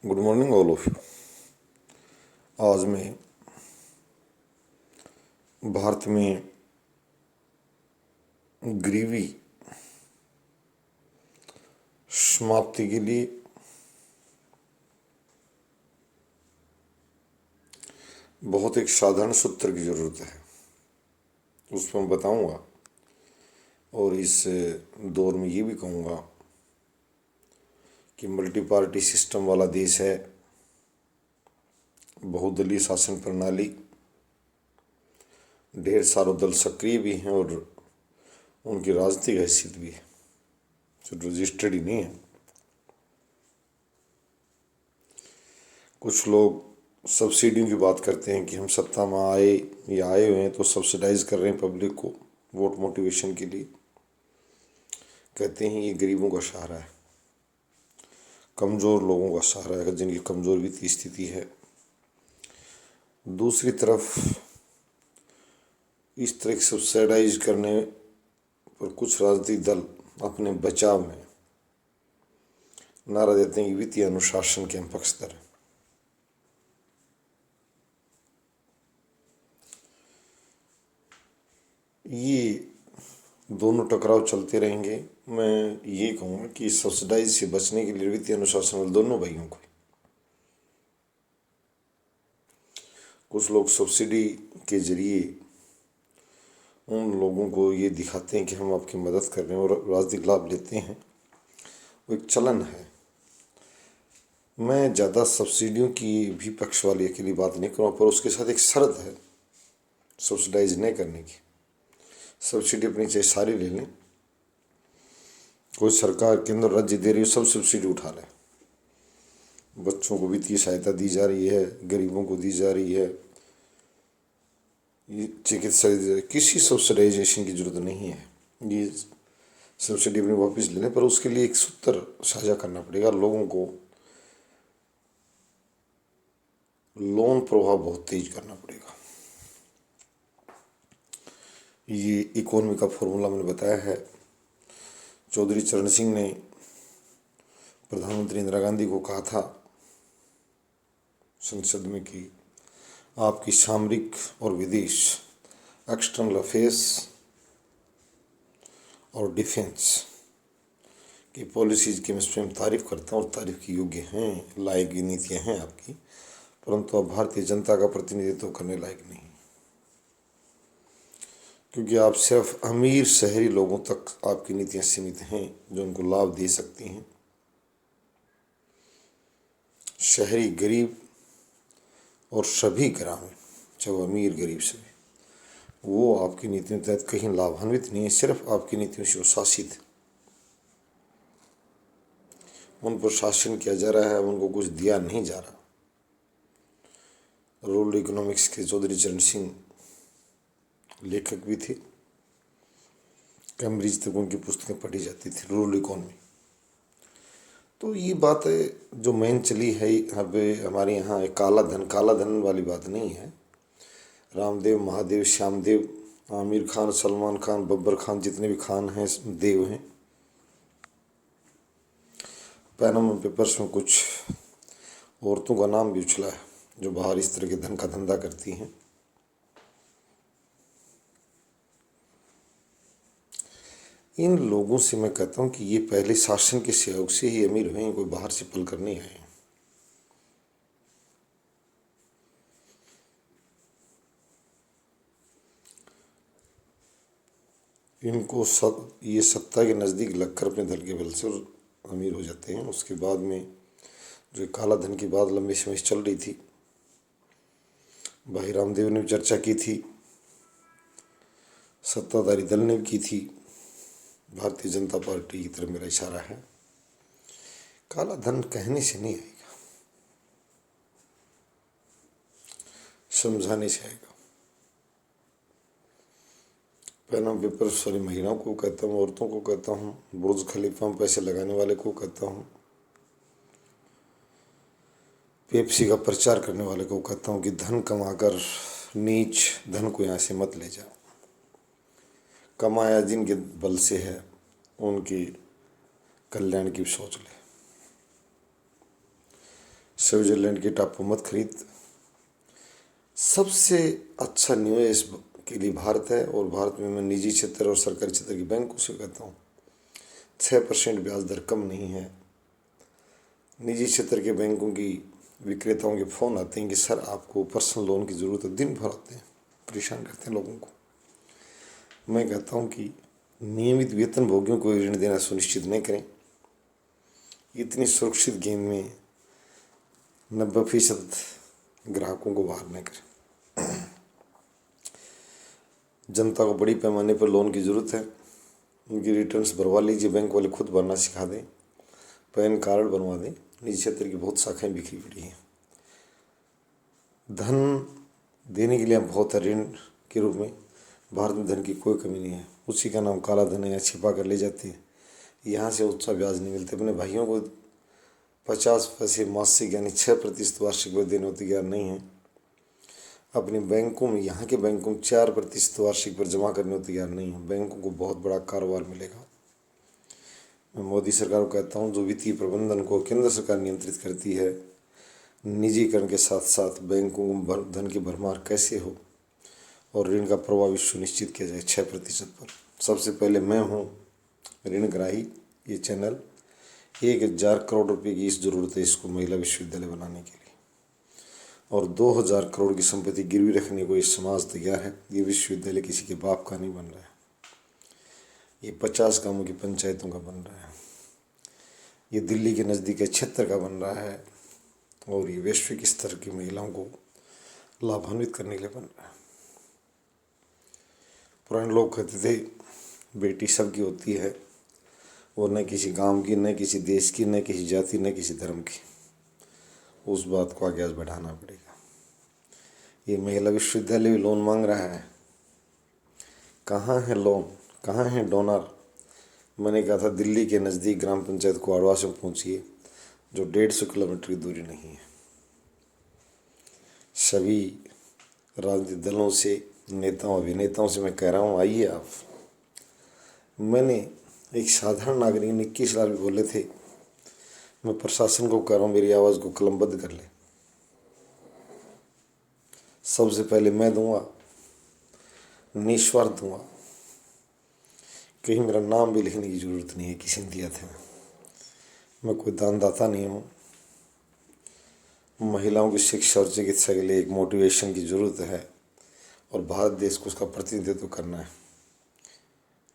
Good morning all of you. आज मैं भारत में गरीबी समाप्ति के लिए बहुत एक साधारण सूत्र की ज़रूरत है, उस पर मैं बताऊंगा। और इस दौर में ये भी कहूँगा कि मल्टी पार्टी सिस्टम वाला देश है, बहुदलीय शासन प्रणाली, ढेर सारे दल सक्रिय भी हैं और उनकी राजनीतिक हैसियत भी है जो रजिस्टर्ड ही नहीं है। कुछ लोग सब्सिडियों की बात करते हैं कि हम सत्ता में आए या आए हुए हैं तो सब्सिडाइज कर रहे हैं पब्लिक को वोट मोटिवेशन के लिए। कहते हैं ये गरीबों का सहारा है, कमज़ोर लोगों का सहारा है जिनकी कमज़ोर वित्तीय स्थिति है। दूसरी तरफ इस तरह सब्सिडाइज करने पर कुछ राजनीतिक दल अपने बचाव में नारा देते हैं कि वित्तीय अनुशासन के हम पक्षधर हैं। ये दोनों टकराव चलते रहेंगे। मैं ये कहूँगा कि सब्सिडाइज से बचने के लिए वित्तीय अनुशासन वाले दोनों भाइयों को, कुछ लोग सब्सिडी के जरिए उन लोगों को ये दिखाते हैं कि हम आपकी मदद कर रहे हैं और राजनीतिक लाभ लेते हैं, वो एक चलन है। मैं ज़्यादा सब्सिडियों की भी पक्ष वाली अकेली बात नहीं करूँगा, पर उसके साथ एक शर्त है सब्सिडाइज नहीं करने की। सब्सिडी अपनी चाहे सारी ले लें, कोई सरकार केंद्र राज्य दे रही है, सब सब्सिडी उठा लें। बच्चों को वित्तीय सहायता दी जा रही है, गरीबों को दी जा रही है, ये चिकित्सा किसी सब्सिडाइजेशन की जरूरत नहीं है। ये सब्सिडी अपनी वापस लेने पर उसके लिए एक सूत्र साझा करना पड़ेगा। लोगों को लोन प्रवाह बहुत तेज करना पड़ेगा। ये इकोनॉमी का फॉर्मूला मैंने बताया है। चौधरी चरण सिंह ने प्रधानमंत्री इंदिरा गांधी को कहा था संसद में कि आपकी सामरिक और विदेश एक्सटर्नल अफेयर्स और डिफेंस की पॉलिसीज की मैं स्वयं तारीफ करता हूँ और तारीफ की योग्य हैं, लायक नीतियाँ हैं आपकी, परंतु आप भारतीय जनता का प्रतिनिधित्व करने लायक नहीं, क्योंकि आप सिर्फ अमीर शहरी लोगों तक आपकी नीतियाँ सीमित हैं जो उनको लाभ दे सकती हैं। शहरी गरीब और सभी ग्रामीण, चाहे अमीर गरीब से, वो आपकी नीतियों के तहत कहीं लाभान्वित नहीं है, सिर्फ आपकी नीतियों से वो शासित है। उन पर शासन किया जा रहा है, उनको कुछ दिया नहीं जा रहा। रूरल इकोनॉमिक्स के चौधरी चरण सिंह लेखक भी थे, कैम्ब्रिज तक उनकी पुस्तकें पढ़ी जाती थी, रूरल इकोनॉमी। तो ये बात जो मेन चली है अब हमारे यहाँ, एक काला धन वाली बात नहीं है। रामदेव, महादेव, श्यामदेव, आमिर खान, सलमान खान, बब्बर खान, जितने भी खान हैं देव हैं। पैनामा पेपर्स में कुछ औरतों का नाम भी उछला है जो बाहर इस तरह के धन का धंधा करती हैं। इन लोगों से मैं कहता हूँ कि ये पहले शासन के सहयोग से ही अमीर हुए हैं, कोई बाहर से पल कर नहीं आए। इनको ये सत्ता के नज़दीक लगकर अपने दल के बल से और अमीर हो जाते हैं। उसके बाद में जो काला धन की बात लंबे समय से चल रही थी, भाई रामदेव ने भी चर्चा की थी, सत्ताधारी दल ने भी की थी, भारतीय जनता पार्टी की तरफ मेरा इशारा है। काला धन कहने से नहीं आएगा, समझाने से आएगा। पैनामा पेपर सारी महिलाओं को कहता हूँ, औरतों को कहता हूँ, बुर्ज खलीफा में पैसे लगाने वाले को कहता हूँ, पेप्सी का प्रचार करने वाले को कहता हूँ कि धन कमाकर नीच धन को यहाँ से मत ले जाओ। कमाया जिनके बल से है उनकी कल्याण की सोच ले। स्विट्जरलैंड की टापू मत खरीद। सबसे अच्छा निवेश के लिए भारत है, और भारत में मैं निजी क्षेत्र और सरकारी क्षेत्र के बैंकों से कहता हूँ 6% ब्याज दर कम नहीं है। निजी क्षेत्र के बैंकों की विक्रेताओं के फ़ोन आते हैं कि सर आपको पर्सनल लोन की ज़रूरत है, दिन भर आते हैं, परेशान करते हैं लोगों को। मैं कहता हूँ कि नियमित वेतनभोगियों को ऋण देना सुनिश्चित नहीं करें। इतनी सुरक्षित गेम में 90% ग्राहकों को बाहर न करें। जनता को बड़ी पैमाने पर लोन की ज़रूरत है, उनकी रिटर्न्स भरवा लीजिए, बैंक वाले खुद भरना सिखा दें, पैन कार्ड बनवा दें। निजी क्षेत्र की बहुत शाखाएं बिखरी पड़ी हैं। धन देने के लिए हम बहुत है, ऋण के रूप में भारत में धन की कोई कमी नहीं है। उसी का नाम काला धन है, या छिपा कर ले जाते हैं। यहाँ से उच्च ब्याज नहीं मिलते। अपने भाइयों को 50 पैसे मासिक यानी 6% वार्षिक ब्याज देने को तैयार नहीं है। अपने बैंकों में, यहाँ के बैंकों में 4% वार्षिक पर जमा करने को तैयार नहीं है। बैंकों को बहुत बड़ा कारोबार मिलेगा। मैं मोदी सरकार को कहता हूँ, जो वित्तीय प्रबंधन को केंद्र सरकार नियंत्रित करती है, निजीकरण के साथ साथ बैंकों को धन की भरमार कैसे हो और ऋण का प्रवाह भी सुनिश्चित किया जाए 6% पर। सबसे पहले मैं हूँ ऋणग्राही। ये चैनल 1000 करोड़ रुपए की इस ज़रूरत है इसको महिला विश्वविद्यालय बनाने के लिए, और 2000 करोड़ की संपत्ति गिरवी रखने को ये समाज तैयार है। ये विश्वविद्यालय किसी के बाप का नहीं बन रहा है, ये 50 गांवों की पंचायतों का बन रहा है, ये दिल्ली के नज़दीक के क्षेत्र का बन रहा है, और ये वैश्विक स्तर की महिलाओं को लाभान्वित करने के लिए बन रहा है। पुराने लोग कहते थे बेटी सबकी होती है, वो न किसी गांव की, न किसी देश की, न किसी जाति, न किसी धर्म की। उस बात को आगे आज बढ़ाना पड़ेगा। ये महिला विश्वविद्यालय भी लोन मांग रहा है। कहाँ है लोन, कहाँ है डोनर? मैंने कहा था दिल्ली के नज़दीक ग्राम पंचायत कुआड़वा से पहुँचिए, जो 150 किलोमीटर की दूरी नहीं है। सभी राजनीतिक दलों से, नेताओं अभिनेताओं से मैं कह रहा हूँ, आइए आप। मैंने एक साधारण नागरिक ने 21 लाख भी बोले थे। मैं प्रशासन को कह रहा हूँ मेरी आवाज़ को कलमबद्ध कर ले। सबसे पहले मैं दूंगा, निस्वार्थ दूंगा। कहीं मेरा नाम भी लिखने की ज़रूरत नहीं है किसी ने दिया था। मैं कोई दानदाता नहीं हूँ। महिलाओं की शिक्षा और चिकित्सा के लिए एक मोटिवेशन की ज़रूरत है, और भारत देश को उसका प्रतिनिधित्व करना है।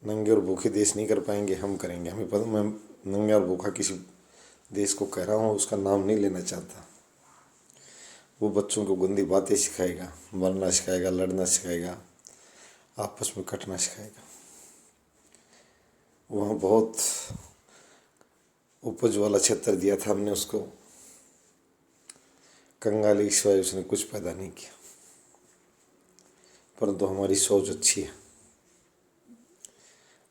नंगे और भूखे देश नहीं कर पाएंगे, हम करेंगे। हमें पता, मैं नंगा और भूखा किसी देश को कह रहा हूँ, उसका नाम नहीं लेना चाहता। वो बच्चों को गंदी बातें सिखाएगा, मरना सिखाएगा, लड़ना सिखाएगा, आपस में कटना सिखाएगा। वहाँ बहुत उपज वाला क्षेत्र दिया था हमने उसको, कंगाली के सिवाय उसने कुछ पैदा नहीं किया। परंतु हमारी सोच अच्छी है।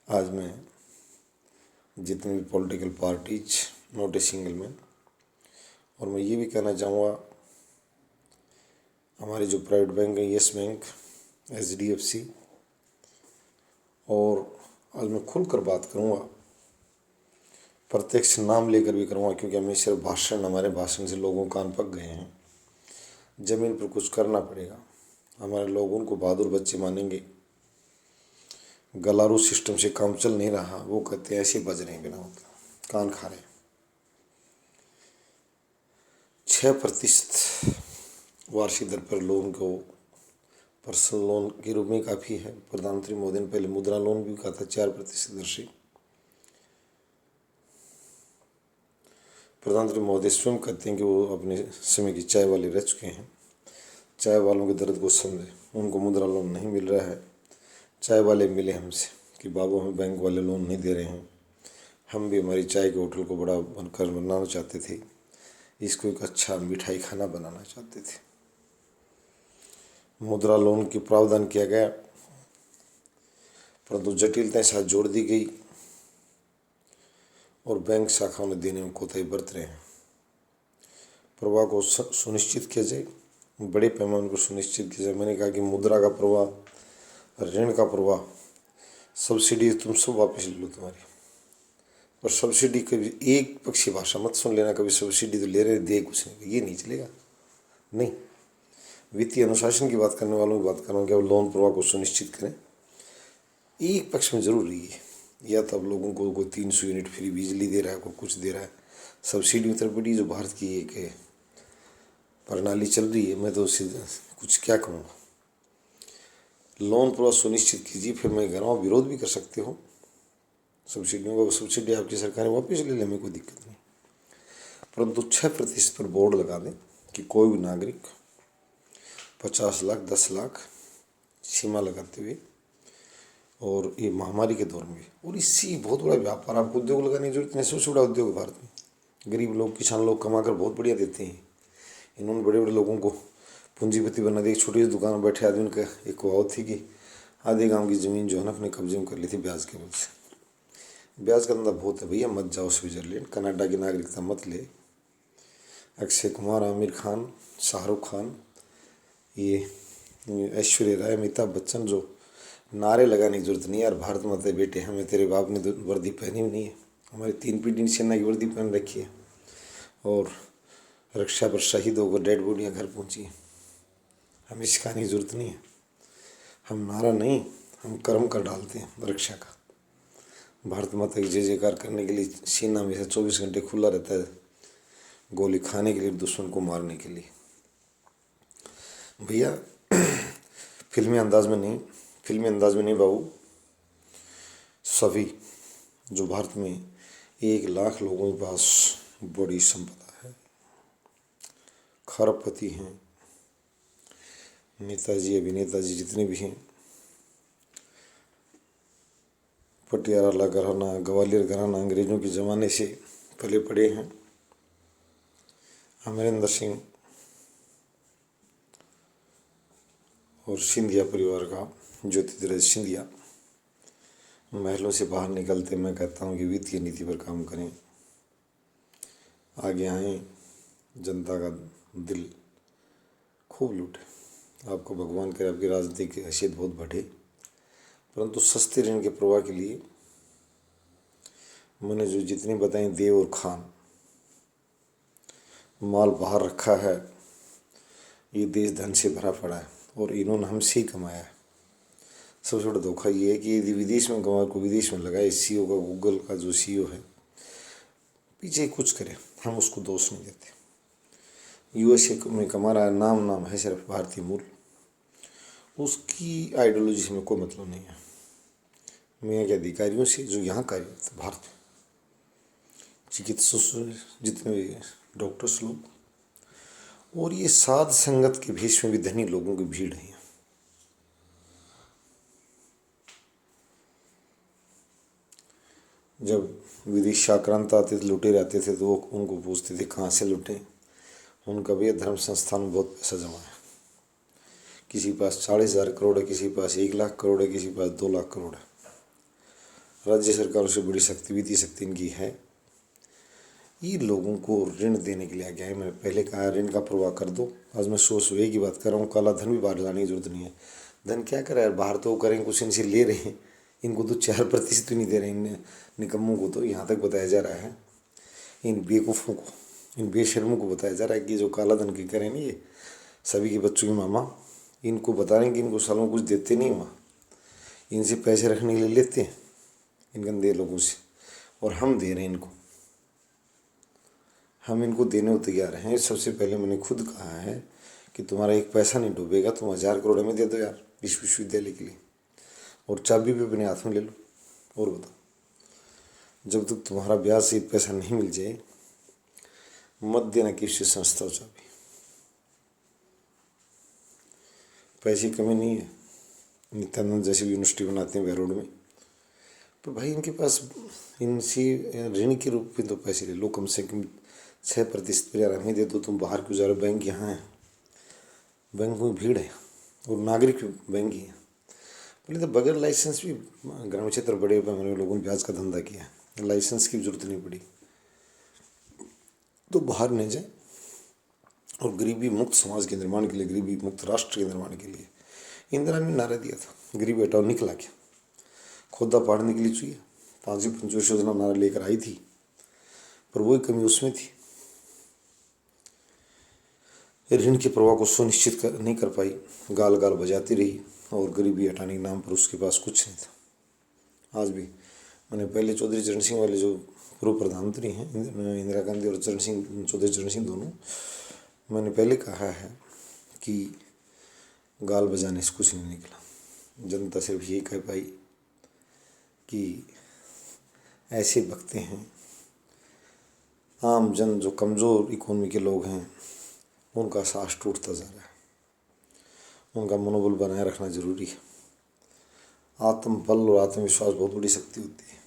आज मैं जितनी भी political parties, not a single man, और मैं ये भी कहना चाहूँगा हमारे जो प्राइवेट बैंक हैं, यस बैंक, HDFC, और आज मैं खुलकर बात करूँगा, प्रत्यक्ष नाम लेकर भी करूँगा, क्योंकि हमें सिर्फ हमारे भाषण से लोगों कान पक गए हैं। ज़मीन पर कुछ करना पड़ेगा। हमारे लोग उनको बहादुर बच्चे मानेंगे। गलारू सिस्टम से काम चल नहीं रहा, वो कहते हैं ऐसे बज रहे हैं बिना मतलब, कान खा रहे हैं। 6% वार्षिक दर पर लोन को पर्सनल लोन के रूप में काफ़ी है। प्रधानमंत्री मोदी ने पहले मुद्रा लोन भी कहा था 4% दर से। प्रधानमंत्री मोदी स्वयं कहते हैं कि वो अपने समय की चाय वाले रह चुके हैं। चाय वालों के दर्द को समझे, उनको मुद्रा लोन नहीं मिल रहा है। चाय वाले मिले हमसे कि बाबू हमें बैंक वाले लोन नहीं दे रहे हैं, हम भी हमारी चाय के होटल को बड़ा बनकर बनाना चाहते थे, इसको एक अच्छा मिठाई खाना बनाना चाहते थे। मुद्रा लोन की प्रावधान किया गया, परंतु जटिलताएं साथ जोड़ दी गई, और बैंक शाखाओं ने देने में कोताही बरत रहे हैं। प्रवाह को सुनिश्चित किया जाए, बड़े पैमाने पर सुनिश्चित किया जाए। मैंने कहा कि मुद्रा का प्रवाह, ऋण का प्रवाह, सब्सिडी तुम सब वापस ले लो तुम्हारी, और सब्सिडी कभी एक पक्षी भाषा मत सुन लेना, कभी सब्सिडी तो ले रहे दे कुछ नहीं, ये नहीं चलेगा। नहीं, वित्तीय अनुशासन की बात करने वालों की बात कर रहा हूँ कि अब लोन प्रवाह को सुनिश्चित करें। एक पक्ष में जरूर रही है, या तो अब लोगों को कोई 300 यूनिट फ्री बिजली दे रहा है, कोई कुछ दे रहा है, सब्सिडी उतर पड़ी जो भारत की एक प्रणाली चल रही है। मैं तो उससे कुछ क्या कहूँगा। लोन प्रवाह सुनिश्चित कीजिए, फिर मैं कह रहा हूँ विरोध भी कर सकते हो सब्सिडियों का। सब्सिडी आपकी सरकारें वापस ले लें, हमें कोई दिक्कत नहीं, परंतु 6% पर बोर्ड लगा दें कि कोई भी नागरिक 50 लाख 10 लाख सीमा लगाते हुए, और ये महामारी के दौर में, और इससे बहुत बड़ा व्यापार, आपको उद्योग लगाने की जरूरत नहीं। सबसे बड़ा उद्योग भारत में गरीब लोग, किसान लोग कमा कर बहुत बढ़िया देते हैं। इन्होंने बड़े बड़े लोगों को पूंजीपति बना दिया। एक छोटी सी दुकान में बैठे आदमी का एक कहावत थी कि आधे गांव की ज़मीन जो है ना अपने कब्जे में कर ली थी ब्याज के वजह से। ब्याज का धंधा बहुत है भैया, मत जाओ स्विट्जरलैंड, कनाडा की नागरिकता मत ले। अक्षय कुमार, आमिर खान, शाहरुख खान, ये ऐश्वर्या राय, अमिताभ बच्चन, जो नारे लगाने की जरूरत नहीं यार, भारत माता बेटे हमें, तेरे बाप ने तो वर्दी पहनी भी नहीं है, हमारी 3 पीढ़ी सेना की वर्दी पहन रखी है, और रक्षा पर शहीद होकर डेड बॉडियाँ घर पहुँची हैं। हमें सिखाने की जरूरत नहीं है। हम नारा नहीं, हम कर्म कर डालते हैं रक्षा का। भारत माता की जय जयकार करने के लिए सीना में से 24 घंटे खुला रहता है, गोली खाने के लिए, दुश्मन को मारने के लिए। भैया फिल्मी अंदाज में नहीं बाबू, सभी जो भारत में 1 लाख लोगों के पास बड़ी संपदा है, खरबपति हैं, नेताजी अभिनेता जी जितने भी हैं, पटियाला घराना, ग्वालियर घराना अंग्रेजों के ज़माने से पले पड़े हैं। अमरिंदर सिंह और सिंधिया परिवार का ज्योतिरादित्य सिंधिया महलों से बाहर निकलते, मैं कहता हूँ कि वित्तीय नीति पर काम करें, आगे आएँ, जनता का दिल खूब लूटे। आपको भगवान करे आपकी राजनीतिक हैसियत बहुत बढ़े, परंतु सस्ते ऋण के प्रवाह के लिए मैंने जो जितनी बताई, देव और खान माल बाहर रखा है, ये देश धन से भरा पड़ा है और इन्होंने हमसे ही कमाया है। सबसे बड़ा धोखा ये है कि यदि विदेश में कमा को विदेश में लगाए, सीईओ का, गूगल का जो सीईओ है पीछे कुछ करे, हम उसको दोष नहीं देते। यूएसए में कमा रहा है, नाम है सिर्फ भारतीय मूल, उसकी आइडियोलॉजी से हमें कोई मतलब नहीं है। मैं के अधिकारियों से जो यहाँ कार्यरत भारत में, चिकित्सक जितने भी डॉक्टर्स लोग, और ये साध संगत के भेष में भी धनी लोगों की भीड़ है। जब विदेशी आक्रांत आते थे, लुटेरे आते थे, तो वो उनको पूछते थे कहाँ से लुटे। उनका भी धर्म संस्थान में बहुत पैसा जमा है, किसी पास 40,000 करोड़ है, किसी पास 1 लाख करोड़ है, किसी पास 2 लाख करोड़ है। राज्य सरकारों से बड़ी शक्ति, वित्तीय शक्ति इनकी है। ये लोगों को ऋण देने के लिए आ गया है। मैंने पहले कहा ऋण का प्रवाह कर दो, आज मैं सुबह की बात कर रहा हूँ। काला धन भी बाहर लाने की जरूरत नहीं है। धन क्या करे यार, बाहर तो करें, कुछ इनसे ले रहे हैं, इनको तो 4% नहीं दे रहे। इन निकम्मों को तो यहाँ तक बताया जा रहा है, इन बेवकूफ़ों को, इन बेशर्मों को बताया जा रहा है कि जो काला धन की करें ये सभी के बच्चों के मामा, इनको बता रहे हैं कि इनको सालों कुछ देते नहीं वहाँ, इनसे पैसे रखने के लिए लेते हैं इन गंदे लोगों से, और हम दे रहे हैं इनको, हम इनको देने को तैयार हैं। सबसे पहले मैंने खुद कहा है कि तुम्हारा 1 पैसा नहीं डूबेगा, तुम 1000 करोड़ में दे दो यार इस विश्वविद्यालय के लिए, और चाबी भी अपने हाथ में ले लो। और बताओ, जब तक तुम्हारा ब्याज से 1 पैसा नहीं मिल जाए, मत देना किसी संस्था को चाबी। पैसे की कमी नहीं है, नित्यानंद जैसी यूनिवर्सिटी बनाते हैं बेरोड में, पर भाई इनके पास इनसे ऋण के रूप में तो पैसे ले लो, कम से कम 6% पर यार हमें दे दो। तुम बाहर क्यों जा रहे हो? बैंक यहाँ है, बैंक में भीड़ है, और नागरिक बैंक ही है। पहले तो बगैर लाइसेंस भी ग्रामीण क्षेत्र बड़े पैमाने लोगों ने ब्याज का धंधा किया, लाइसेंस की जरूरत नहीं पड़ी, तो बाहर नहीं जाए। और गरीबी मुक्त समाज के निर्माण के लिए, गरीबी मुक्त राष्ट्र के निर्माण के लिए इंदिरा ने नारा दिया था, गरीबी हटाओ, निकला क्या? खोदा पाड़ने के लिए चाहिए, 5वीं पंचवर्षीय योजना नारा लेकर आई थी, पर वही कमी उसमें थी, ऋण के प्रवाह को सुनिश्चित नहीं कर पाई, गाल गाल बजाती रही और गरीबी हटाने के नाम पर उसके पास कुछ नहीं था। आज भी मैंने पहले चौधरी चरण सिंह वाले जो पूर्व प्रधानमंत्री हैं, इंदिरा गांधी और चौधरी चरण सिंह दोनों, मैंने पहले कहा है कि गाल बजाने से कुछ नहीं निकला। जनता सिर्फ ये कह पाई कि ऐसे बकते हैं, आम जन जो कमज़ोर इकोनॉमी के लोग हैं उनका साहस टूटता जा रहा है, उनका मनोबल बनाए रखना जरूरी है। आत्मबल और आत्मविश्वास बहुत बड़ी शक्ति होती है।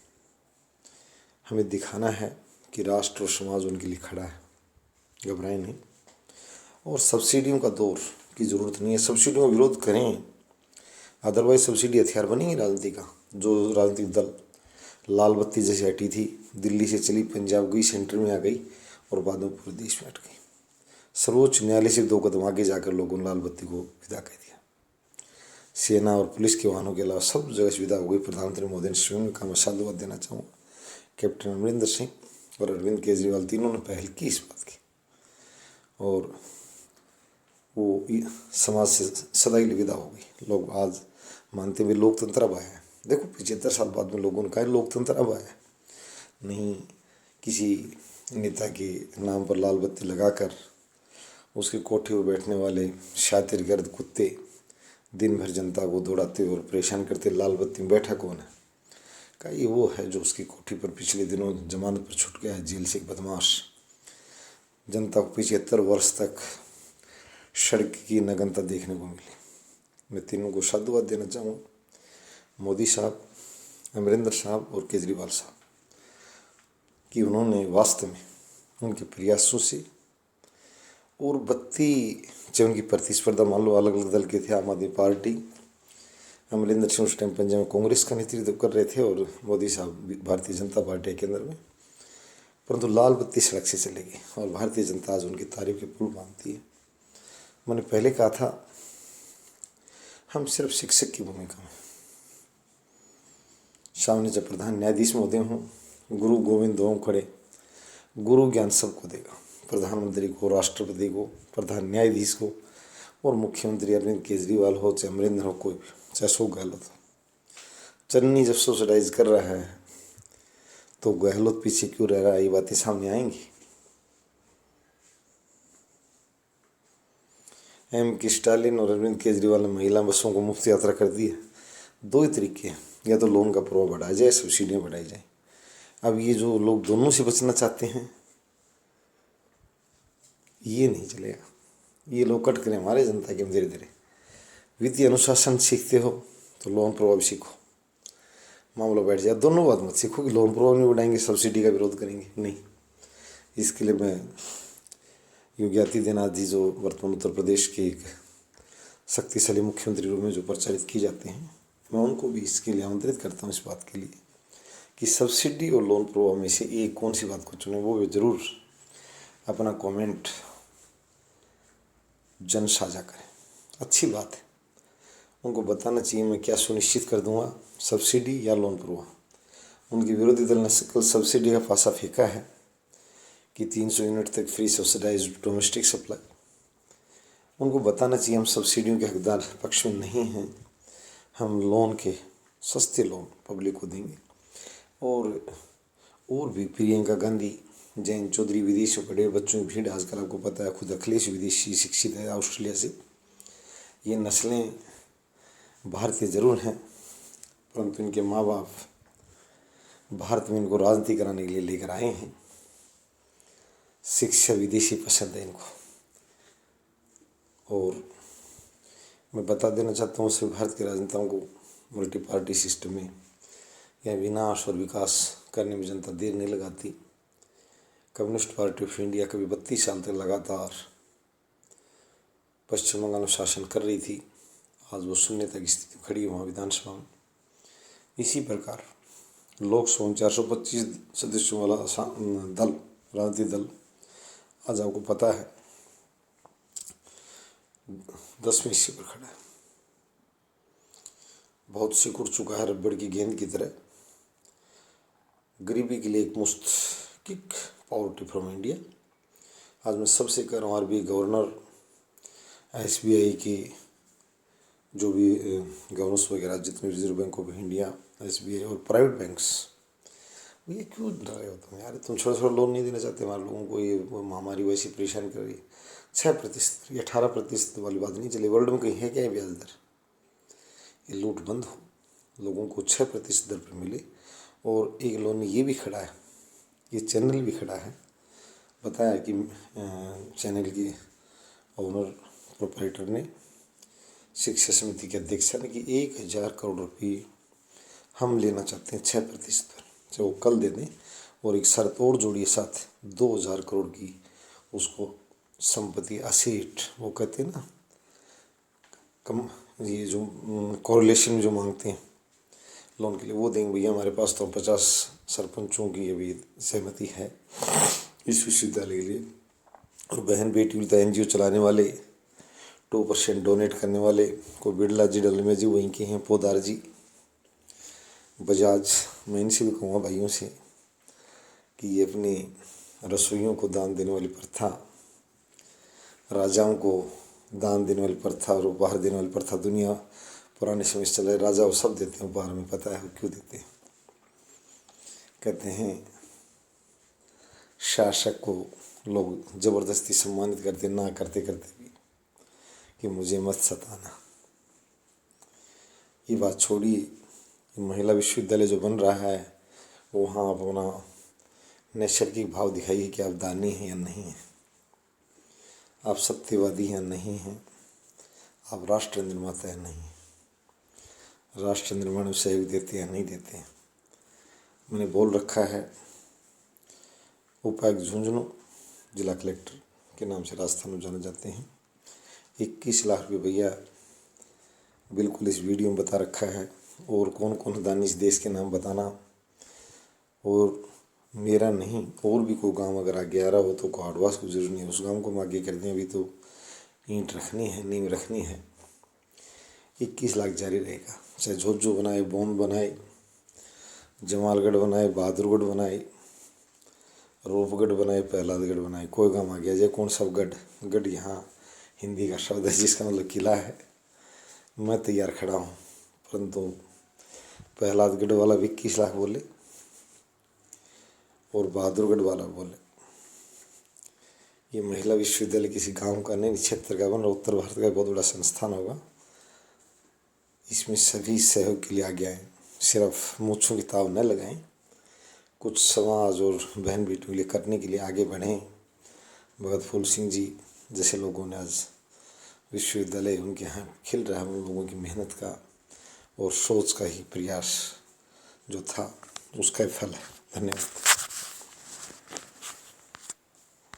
हमें दिखाना है कि राष्ट्र और समाज उनके लिए खड़ा है, घबराएं नहीं। और सब्सिडियों का दौर की ज़रूरत नहीं है, सब्सिडियों का विरोध करें, अदरवाइज सब्सिडी हथियार बनेगी राजनीति का। जो राजनीतिक दल लाल बत्ती जैसे हटी थी, दिल्ली से चली, पंजाब गई, सेंटर में आ गई और बाद में पूरे देश में हट गई। सर्वोच्च न्यायालय से 2 कदम आगे जाकर लोगों ने लाल बत्ती को विदा कर दिया। सेना और पुलिस के वाहनों के अलावा सब जगह से विदा हो गई। प्रधानमंत्री मोदी ने स्वयं का मैं साधुवाद देना चाहूँगा। कैप्टन अमरिंदर सिंह और अरविंद केजरीवाल तीनों ने पहल की इस बात की, और वो समाज से सदा ही विदा हो गई। लोग आज मानते हुए लोकतंत्र अब आया है। देखो 75 साल बाद में लोगों ने कहा लोकतंत्र अब आया है। नहीं किसी नेता के नाम पर लाल बत्ती लगाकर उसके कोठे पर बैठने वाले शातिर गर्द कुत्ते दिन भर जनता को दौड़ाते और परेशान करते, लाल बत्ती में बैठा कौन है? कहा ये वो है जो उसकी कोठी पर पिछले दिनों जमानत पर छूट गया है, जेल से एक बदमाश। जनता को 75 वर्ष तक सड़क की नगनता देखने को मिली। मैं तीनों को साधुवाद देना चाहूँगा, मोदी साहब, अमरिंदर साहब और केजरीवाल साहब, कि उन्होंने वास्तव में उनके प्रयासों से और बत्ती जब उनकी प्रतिस्पर्धा मान लो अलग अलग दल के थे, आम आदमी पार्टी, अमरिंदर सिंह उस टाइम पंजाब में कांग्रेस का नेतृत्व कर रहे थे और मोदी साहब भारतीय जनता पार्टी के अंदर में, परंतु लाल बत्ती सड़क से चलेगी और भारतीय जनता आज उनकी तारीफ के पुल मानती है। मैंने पहले कहा था हम सिर्फ शिक्षक की भूमिका में, सामने जब प्रधान न्यायाधीश महोदय हों, गुरु गोविंद हों खड़े, गुरु ज्ञान सबको देगा, प्रधानमंत्री को, राष्ट्रपति को, प्रधान न्यायाधीश को और मुख्यमंत्री अरविंद केजरीवाल हो, चाहे अमरिंदर हो, कोई भी, चाहे अशोक गहलोत हो। चन्नी जब सोशलाइज कर रहा है तो गहलोत पीछे क्यों रह रहा है, ये बातें सामने आएंगी। के स्टालिन और अरविंद केजरीवाल ने महिला बसों को मुफ्त यात्रा कर दी है। 2 ही तरीके हैं, या तो लोन का प्रभाव बढ़ाया जाए, सब्सिडियाँ बढ़ाई जाए। अब ये जो लोग दोनों से बचना चाहते हैं ये नहीं चलेगा, ये लोग कट करें हमारे जनता के। धीरे धीरे वित्तीय अनुशासन सीखते हो तो लोन प्रभाव सीखो, मामला बैठ जाए। दोनों बात मत सीखो कि लोन प्रभाव नहीं बढ़ाएंगे, सब्सिडी का विरोध करेंगे, नहीं। इसके लिए मैं योगी आदित्यनाथ जी जो वर्तमान उत्तर प्रदेश के एक शक्तिशाली मुख्यमंत्री रूप में जो प्रचारित किए जाते हैं, मैं उनको भी इसके लिए आमंत्रित करता हूँ इस बात के लिए कि सब्सिडी और लोन प्रभाव में से एक कौन सी बात को चुने, वो ज़रूर अपना कमेंट जन साझा करें। अच्छी बात है, उनको बताना चाहिए मैं क्या सुनिश्चित कर दूंगा, सब्सिडी या लोन प्रभाव। उनके विरोधी दल ने कल सब्सिडी का पासा फेंका है कि 300 यूनिट तक फ्री सब्सिडाइज डोमेस्टिक सप्लाई। उनको बताना चाहिए हम सब्सिडियों के हकदार पक्ष में नहीं हैं, हम लोन के सस्ते लोन पब्लिक को देंगे। और भी प्रियंका गांधी, जैन चौधरी विदेश में पढ़े बच्चों की भीड़, आजकल आपको पता है खुद अखिलेश विदेशी शिक्षित है ऑस्ट्रेलिया से। ये नस्लें भारतीय जरूर हैं परंतु इनके माँ बाप भारत में इनको राजनीति कराने के लिए लेकर आए हैं। शिक्षा विदेशी पसंद है इनको। और मैं बता देना चाहता हूँ सिर्फ भारत के राजनेताओं को, मल्टी पार्टी सिस्टम में या विनाश और विकास करने में जनता देर नहीं लगाती। कम्युनिस्ट पार्टी ऑफ इंडिया कभी 32 साल तक लगातार पश्चिम बंगाल में शासन कर रही थी, आज वो शून्यता की स्थिति खड़ी है वहाँ विधानसभा में। इसी प्रकार लोकसभा में 425 सदस्यों वाला दल, राजनीतिक दल, आज आपको पता है 10वें हिस्से पर खड़ा है। बहुत सिकुड़ चुका है रबड़ की गेंद की तरह। गरीबी के लिए एक मुश्त किक, पॉवर्टी फ्रॉम इंडिया। आज मैं सबसे कह रहा हूँ आरबीआई गवर्नर, एसबीआई के जो भी गवर्नर्स वगैरह, जितने reserve bank of India, SBI और प्राइवेट बैंक्स, ये क्यों डर रहे हो तुम यार? तुम छोटे छोटे लोन नहीं देना चाहते हमारे लोगों को? ये महामारी वैसी परेशान कर रही है। 6%, ये 18% वाली बात नहीं चली। वर्ल्ड में कहीं है क्या ये ब्याज दर? ये लूट बंद हो, लोगों को 6% दर पर मिले। और एक लोन ये भी खड़ा है, ये चैनल भी खड़ा है, बताया कि चैनल के ओनर प्रोपराइटर ने शिक्षा समिति के अध्यक्ष ने कि 1000 करोड़ रुपये हम लेना चाहते हैं 6% पर, चाहे वो कल दे दें। और एक शर्त और जोड़िए साथ, 2000 करोड़ की उसको संपत्ति असेट, वो कहते हैं ना कम, ये जो कोरिलेशन जो मांगते हैं लोन के लिए, वो देंगे भैया हमारे पास। तो 50 सरपंचों की अभी सहमति है इस विश्वविद्यालय के लिए। और बहन बेटी उल्टा एनजीओ चलाने वाले, 2% डोनेट करने वाले, कोई बिरला जी डलमे जी वहीं के हैं, पोदार जी, बजाज। मैं इनसे भी कहूँगा भाइयों से कि ये अपनी रसोइयों को दान देने वाली प्रथा, राजाओं को दान देने वाली प्रथा और उपहार देने वाली प्रथा दुनिया पुराने समय से चले। राजा वो सब देते हैं उपहार में, पता है क्यों देते हैं? कहते हैं शासक को लोग जबरदस्ती सम्मानित करते, ना करते करते भी, कि मुझे मत सताना। ये बात छोड़िए, महिला विश्वविद्यालय जो बन रहा है वहाँ अपना नैसर्गिक भाव दिखाइए कि आप दानी हैं या नहीं हैं, आप सत्यवादी हैं नहीं हैं, आप राष्ट्र निर्माता हैं नहीं, राष्ट्र निर्माण में सहयोग देते हैं नहीं देते हैं। मैंने बोल रखा है, उपायुक्त झुंझुनू जिला कलेक्टर के नाम से राजस्थान में जाने जाते हैं, 21 लाख रुपये भैया बिल्कुल इस वीडियो में बता रखा है। और कौन कौन दानी इस देश के नाम बताना। और मेरा नहीं, और भी कोई गांव अगर आगे आ रहा हो तो एडवांस को जरूरी नहीं है, उस गांव को हम आगे कर दें। अभी तो ईंट रखनी है, नींव रखनी है। 21 लाख जारी रहेगा, चाहे झोझो बनाए, बोन बनाए, जमालगढ़ बनाए, बहादुरगढ़ बनाए, रूपगढ़ बनाए, प्रहलादगढ़ बनाए, कोई गांव आ गया जाए, कौन सा गढ़, गढ़ यहाँ हिंदी का शब्द है जिसका मतलब किला है। मैं तैयार खड़ा हूँ, परंतु प्रहलादगढ़ वाला 21 लाख बोले और बहादुरगढ़ वाला बोले। ये महिला विश्वविद्यालय किसी गांव का नहीं, क्षेत्र का बन रहा, उत्तर भारत का बहुत बड़ा संस्थान होगा। इसमें सभी सहयोग के लिए आगे आएँ, सिर्फ मूँछों की ताव न लगाएं, कुछ समाज और बहन बेटियों के लिए करने के लिए आगे बढ़ें। भगत फूल सिंह जी जैसे लोगों ने आज विश्वविद्यालय उनके यहाँ खिल रहा है, उन लोगों की मेहनत का और सोच का ही प्रयास जो था उसका फल है। धन्यवाद।